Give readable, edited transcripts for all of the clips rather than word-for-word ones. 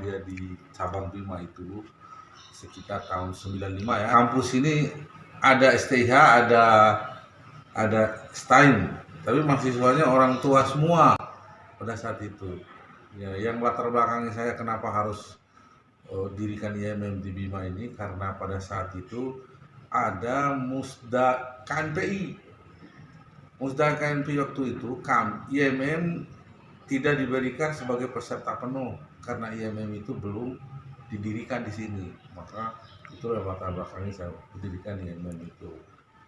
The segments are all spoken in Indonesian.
Muhammadiyah di cabang Bima itu sekitar tahun 95 ya. Kampus ini ada STIH, ada STAIM, tapi mahasiswanya orang tua semua pada saat itu. Ya, yang latar belakangnya saya kenapa harus dirikan IMM di Bima ini karena pada saat itu ada musda KNPI. Musda KNPI waktu itu IMM tidak diberikan sebagai peserta penuh karena IMM itu belum didirikan di sini. Maka itulah latar belakangnya saya didirikan IMM itu.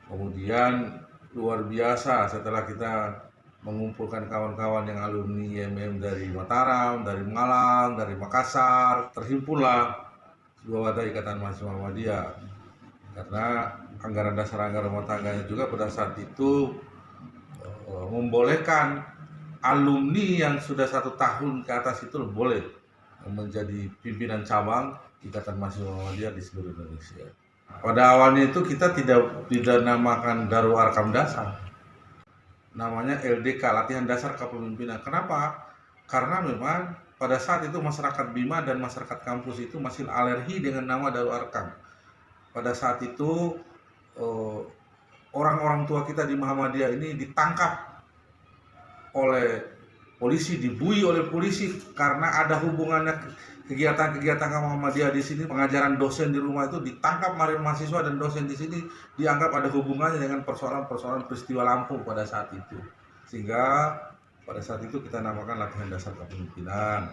Kemudian luar biasa setelah kita mengumpulkan kawan-kawan yang alumni IMM dari Mataram, dari Malang, dari Makassar, terhimpunlah sebuah wadah Ikatan Mahasiswa Muhammadiyah. Karena anggaran dasar anggaran rumah tangganya juga pada saat itu membolehkan alumni yang sudah 1 tahun ke atas itu boleh menjadi pimpinan cabang Ikatan Mahasiswa Muhammadiyah di seluruh Indonesia. Pada awalnya itu kita tidak namakan Darul Arkam Dasar, namanya LDK, Latihan Dasar Kepemimpinan. Kenapa? Karena memang pada saat itu masyarakat Bima dan masyarakat kampus itu masih alergi dengan nama Darul Arkam. Pada saat itu orang-orang tua kita di Muhammadiyah ini ditangkap oleh polisi, dibui oleh polisi karena ada hubungannya kegiatan-kegiatan Muhammadiyah di sini. Pengajaran dosen di rumah itu ditangkap mahasiswa dan dosen di sini dianggap ada hubungannya dengan persoalan-persoalan peristiwa Lampung pada saat itu. Sehingga pada saat itu kita namakan Latihan Dasar Kepemimpinan.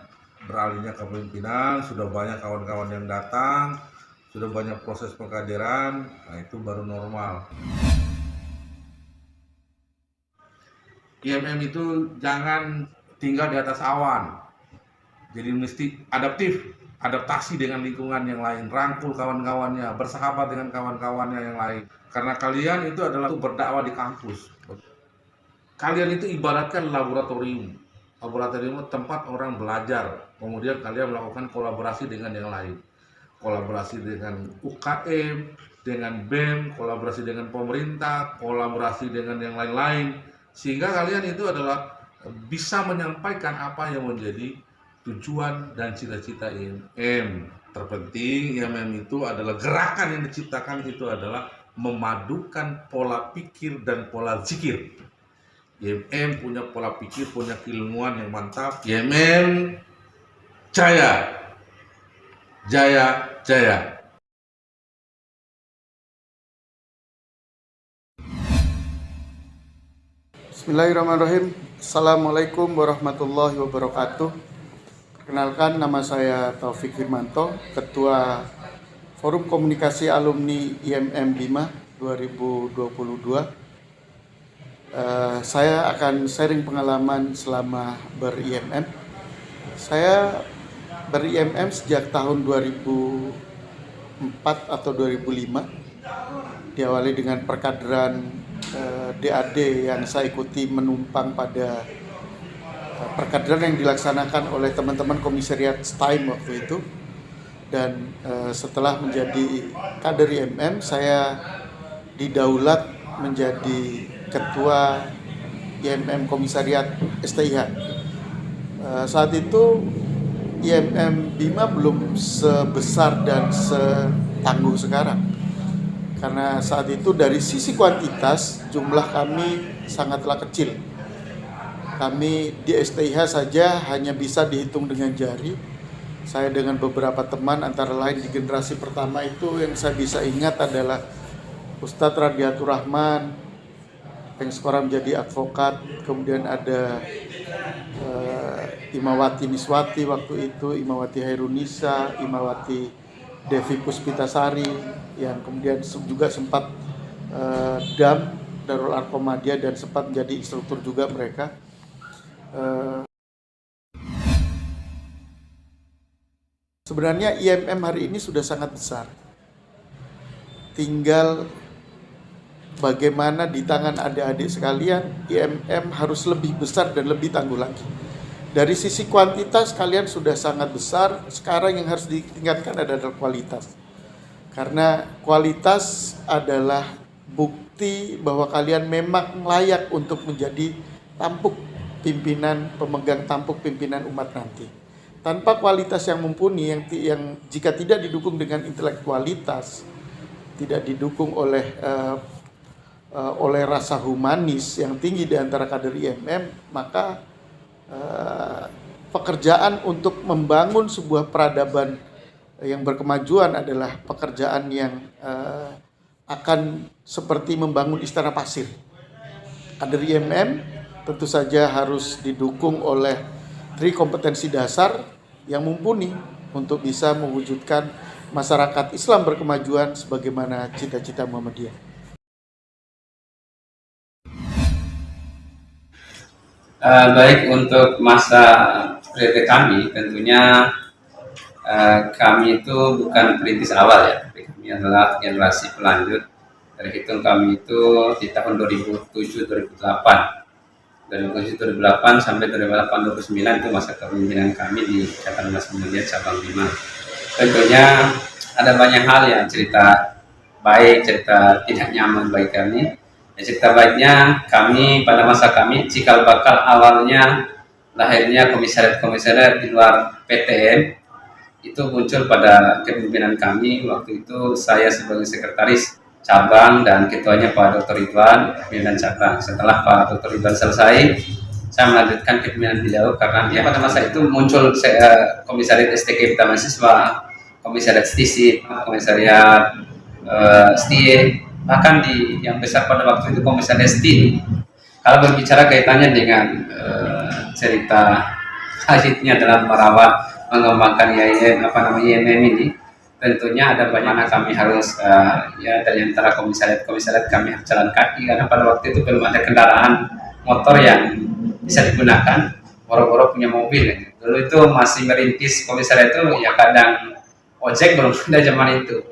Beralihnya kepemimpinan, sudah banyak kawan-kawan yang datang, sudah banyak proses pengkaderan, nah itu baru normal. IMM itu jangan tinggal di atas awan, jadi mesti adaptasi dengan lingkungan yang lain, rangkul kawan-kawannya, bersahabat dengan kawan-kawannya yang lain. Karena kalian itu adalah berdakwah di kampus. Kalian itu ibaratkan laboratorium tempat orang belajar, kemudian kalian melakukan kolaborasi dengan yang lain. Kolaborasi dengan UKM, dengan BEM, kolaborasi dengan pemerintah, kolaborasi dengan yang lain-lain. Sehingga kalian itu adalah bisa menyampaikan apa yang menjadi tujuan dan cita-cita IMM. Terpenting IMM itu adalah gerakan yang diciptakan itu adalah memadukan pola pikir dan pola zikir. IMM punya pola pikir, punya keilmuan yang mantap. IMM jaya, jaya, jaya. Bismillahirrahmanirrahim. Assalamualaikum warahmatullahi wabarakatuh. Perkenalkan, nama saya Taufik Firmanto, Ketua Forum Komunikasi Alumni IMM Bima 2022. Saya akan sharing pengalaman selama ber-IMM. Saya ber-IMM sejak tahun 2004 atau 2005. Diawali dengan perkaderan DAD yang saya ikuti menumpang pada perkaderan yang dilaksanakan oleh teman-teman komisariat STAIM waktu itu. Dan setelah menjadi kader IMM, saya didaulat menjadi ketua IMM komisariat STIH. Saat itu IMM Bima belum sebesar dan setangguh sekarang. Karena saat itu dari sisi kuantitas jumlah kami sangatlah kecil. Kami di STIH saja hanya bisa dihitung dengan jari. Saya dengan beberapa teman antara lain di generasi pertama itu yang saya bisa ingat adalah Ustadz Radiatur Rahman yang sekarang menjadi advokat. Kemudian ada Imawati Miswati waktu itu, Imawati Hairunisa, Imawati Devi Puspitasari yang kemudian juga sempat Darul Arkom Muhammadiyah dan sempat menjadi instruktur juga mereka. Sebenarnya IMM hari ini sudah sangat besar. Tinggal bagaimana di tangan adik-adik sekalian, IMM harus lebih besar dan lebih tangguh lagi. Dari sisi kuantitas kalian sudah sangat besar, sekarang yang harus ditingkatkan adalah kualitas. Karena kualitas adalah bukti bahwa kalian memang layak untuk menjadi pemegang tampuk pimpinan umat nanti. tanpa kualitas yang mumpuni, yang jika tidak didukung dengan intelektualitas, tidak didukung oleh rasa humanis yang tinggi di antara kader IMM, maka pekerjaan untuk membangun sebuah peradaban yang berkemajuan adalah pekerjaan yang akan seperti membangun istana pasir. Kader IMM tentu saja harus didukung oleh kompetensi dasar yang mumpuni untuk bisa mewujudkan masyarakat Islam berkemajuan sebagaimana cita-cita Muhammadiyah. Baik, untuk masa periode kami, tentunya kami itu bukan perintis awal ya, tapi kami adalah generasi pelanjut. Terhitung kami itu di tahun 2007-2008. 2007-2008 sampai 2008-2009 itu masa kepemimpinan kami di Ikatan Mas Muhammadiyah Cabang 5. Tentunya ada banyak hal yang cerita baik, cerita tidak nyaman bagi kami. Cerita baiknya, kami pada masa kami cikal bakal awalnya lahirnya komisariat-komisariat di luar PTN itu muncul pada kepemimpinan kami. Waktu itu saya sebagai sekretaris cabang dan ketuanya Pak Dr. Ridwan, pimpinan cabang. Setelah Pak Dr. Ridwan selesai, saya melanjutkan kepemimpinan beliau karena ya pada masa itu muncul komisariat STK Bita Mahasiswa, komisariat STISIP, komisariat STIE, bahkan di yang besar pada waktu itu komisariat STIN. Kalau berbicara kaitannya dengan cerita hasilnya dalam merawat mengembangkan IMM ini, tentunya ada banyak kami harus ya dari antara komisariat kami harus jalan kaki karena pada waktu itu belum ada kendaraan motor yang bisa digunakan, boro-boro punya mobil. Dulu itu masih merintis komisariat itu ya kadang ojek belum ada zaman itu,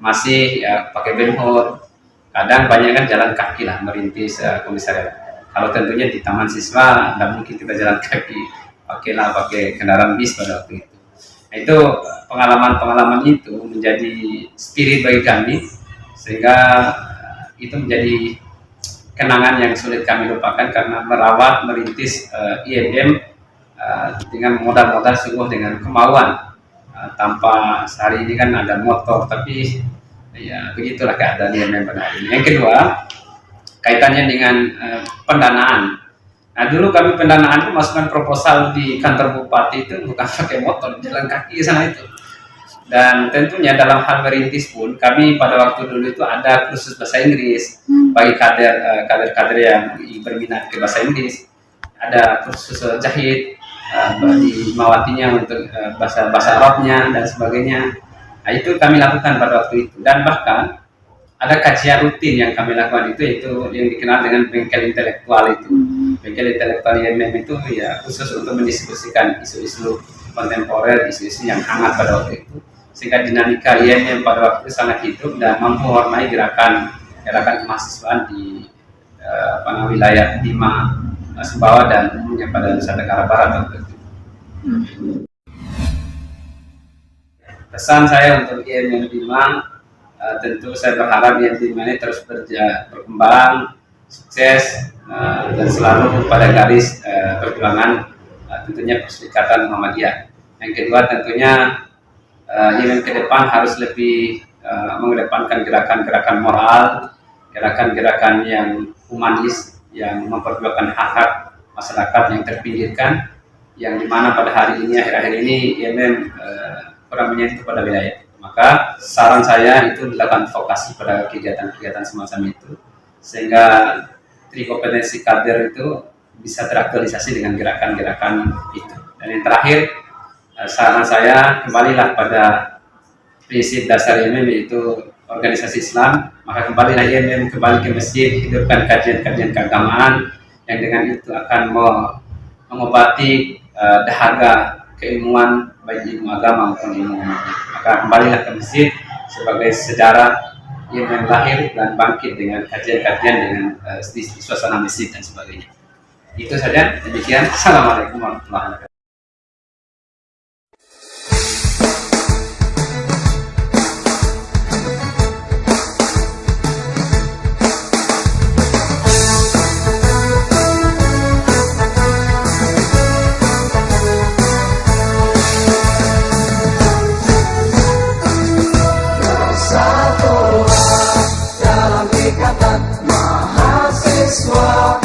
masih ya pakai benhur, kadang banyak kan jalan kaki lah merintis komisariat. Kalau tentunya di taman siswa tidak mungkin kita jalan kaki, pakai kendaraan bis pada waktu itu. Nah, itu pengalaman-pengalaman itu menjadi spirit bagi kami, sehingga itu menjadi kenangan yang sulit kami lupakan karena merawat, merintis IMM dengan modal-modal sungguh dengan kemauan, tanpa sehari ini kan ada motor, tapi ya begitulah keadaan IMM pada hari ini. Yang kedua, kaitannya dengan pendanaan. Nah, dulu kami pendanaan itu masukkan proposal di kantor bupati itu bukan pakai motor, jalan kaki ke sana itu. Dan tentunya dalam hal merintis pun kami pada waktu dulu itu ada kursus bahasa Inggris bagi kader-kader yang berminat ke bahasa Inggris. Ada kursus jahit di Mawatinya untuk bahasa Arabnya dan sebagainya. Nah, itu kami lakukan pada waktu itu, dan bahkan ada kajian rutin yang kami lakukan itu yaitu yang dikenal dengan bengkel intelektual itu. Bengkel intelektual IMM itu ya khusus untuk mendiskusikan isu-isu kontemporer, isu-isu yang hangat pada waktu itu, sehingga dinamika IMM pada waktu itu sangat hidup dan mampu mewarnai gerakan kemahasiswaan di wilayah Bima, Sumbawa dan umumnya pada Nusa Tenggara Barat waktu itu. Pesan saya untuk IMM Bima, tentu saya berharap IMM Bima ini terus berkembang, sukses, dan selalu pada garis perjuangan tentunya Perserikatan Muhammadiyah. Yang kedua tentunya IMM ke depan harus lebih mengedepankan gerakan-gerakan moral, gerakan-gerakan yang humanis, yang memperjuangkan hak-hak masyarakat yang terpinggirkan, yang dimana pada hari ini, akhir-akhir ini IMM kurang menyentuh pada wilayah. Maka saran saya itu dilakukan vokasi pada kegiatan-kegiatan semacam itu, sehingga kompetensi kader itu bisa teraktualisasi dengan gerakan-gerakan itu. Dan yang terakhir, saran saya kembalilah pada prinsip dasar IMM yaitu organisasi Islam. Maka kembalilah IMM kembali ke masjid, hidupkan kajian-kajian keagamaan yang dengan itu akan mengobati dahaga keilmuan baik ilmu agama maupun ilmu umat. Maka kembalilah ke masjid sebagai sejarah IMM lahir dan bangkit dengan kajian-kajian dengan suasana masjid dan sebagainya. Itu saja, demikian. Assalamualaikum warahmatullahi wabarakatuh. mahasiswa